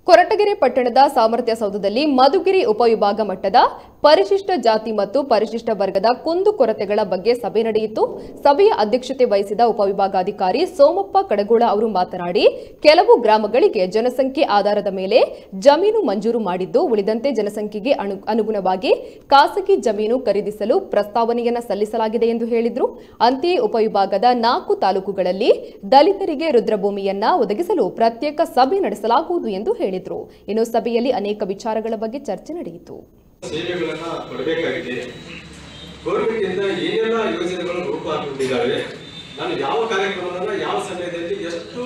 ಕೊರಟಗೆರೆ ಪಟ್ಟಣದ ಸಾಮರ್ಥ್ಯ ಸೌಧದಲ್ಲಿ ಮಧುಗಿರಿ ಉಪವಿಭಾಗ ಮಟ್ಟದ ಪರಿಶಿಷ್ಟ ಜಾತಿ ಮತ್ತು ಪರಿಶಿಷ್ಟ ವರ್ಗದ ಕುಂದುಕೊರತೆಗಳ ಬಗ್ಗೆ ಸಭೆ ನಡೆಯಿತು. ಸಭೆಯ ಅಧ್ಯಕ್ಷತೆ ವಹಿಸಿದ ಉಪವಿಭಾಗಾಧಿಕಾರಿ ಸೋಮಪ್ಪ ಕಡಗೋಳ ಅವರು ಮಾತನಾಡಿ, ಕೆಲವು ಗ್ರಾಮಗಳಿಗೆ ಜನಸಂಖ್ಯೆ ಆಧಾರದ ಮೇಲೆ ಜಮೀನು ಮಂಜೂರು ಮಾಡಿದ್ದು, ಉಳಿದಂತೆ ಜನಸಂಖ್ಯೆಗೆ ಅನುಗುಣವಾಗಿ ಖಾಸಗಿ ಜಮೀನು ಖರೀದಿಸಲು ಪ್ರಸ್ತಾವನೆಯನ್ನು ಸಲ್ಲಿಸಲಾಗಿದೆ ಎಂದು ಹೇಳಿದರು. ಅಂತೆಯೇ ಉಪವಿಭಾಗದ 4 ತಾಲೂಕುಗಳಲ್ಲಿ ದಲಿತರಿಗೆ ರುದ್ರಭೂಮಿಯನ್ನ ಒದಗಿಸಲು ಪ್ರತ್ಯೇಕ ಸಭೆ ನಡೆಸಲಾಗುವುದು ಎಂದು ಹೇಳಿದರು. ಇನ್ನು ಸಭೆಯಲ್ಲಿ ಅನೇಕ ವಿಚಾರಗಳ ಬಗ್ಗೆ ಚರ್ಚೆ ನಡೆಯಿತು. ಸೇವೆಗಳನ್ನು ಕೊಡಬೇಕಾಗಿದೆ. ಗೌರ್ಮೆಂಟ್ ಇಂದ ಏನೆಲ್ಲ ಯೋಜನೆಗಳು ರೂಪ ಹಾಕಿಕೊಂಡಿದ್ದಾವೆ, ನಾನು ಯಾವ ಕಾರ್ಯಕ್ರಮವನ್ನು ಯಾವ ಸಮಯದಲ್ಲಿ ಎಷ್ಟು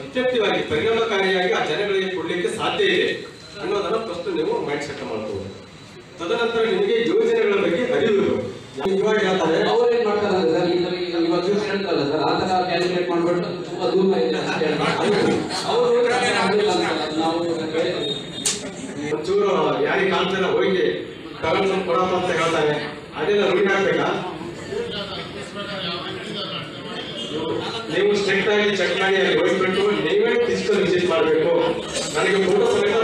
ಇಫೆಕ್ಟಿವ್ ಆಗಿ ಪರಿಣಾಮಕಾರಿಯಾಗಿ ಆ ಜನಗಳಿಗೆ ಕೊಡಲಿಕ್ಕೆ ಸಾಧ್ಯ ಇದೆ ಅನ್ನೋದನ್ನ ಫಸ್ಟ್ ನೀವು ಮೈಂಡ್ ಸೆಟ್ ಮಾಡ್ಕೋಬಹುದು. ತದನಂತರ ನಿಮಗೆ ಯೋಜನೆಗಳ ಬಗ್ಗೆ ಅರಿವು ಇವಾಗ ಹೇಳ್ತಾರೆ, ಅವ್ರು ಏನ್ ಮಾಡ್ತಾರೆ ಅಂದ್ರೆ ಇವಾಗ ಹೇಳ್ತಾರಲ್ಲ ಸರ್, ಆ ತರ ಕ್ಯಾಲ್ಕುಲೇಟ್ ಮಾಡ್ಬಿಟ್ಟು ತುಂಬಾ ದೂರ ಇದೆ ನಾವು ಒಂಚೂರು ಯಾರಿಗೆ ಕಾಣ್ತಾರ ಹೋಗಿ ತಗೊಂಡು ಕೊಡಪ್ಪ ಅಂತ ಹೇಳ್ತಾರೆ. ಅದೆಲ್ಲ ರೂಢಿ ಆಗ್ಬೇಕಾ? ನೀವು ಸ್ಟ್ರಿಕ್ಟ್ ಆಗಿ ಚೆಕ್ ಮಾಡಿ ಅಲ್ಲಿ ಹೋಗ್ಬಿಟ್ಟು ನೀವೇ ಫಿಸಿಕಲ್ ವಿಸಿಟ್ ಮಾಡಬೇಕು. ನನಗೆ ಫೋಟೋ ಸಮೇತ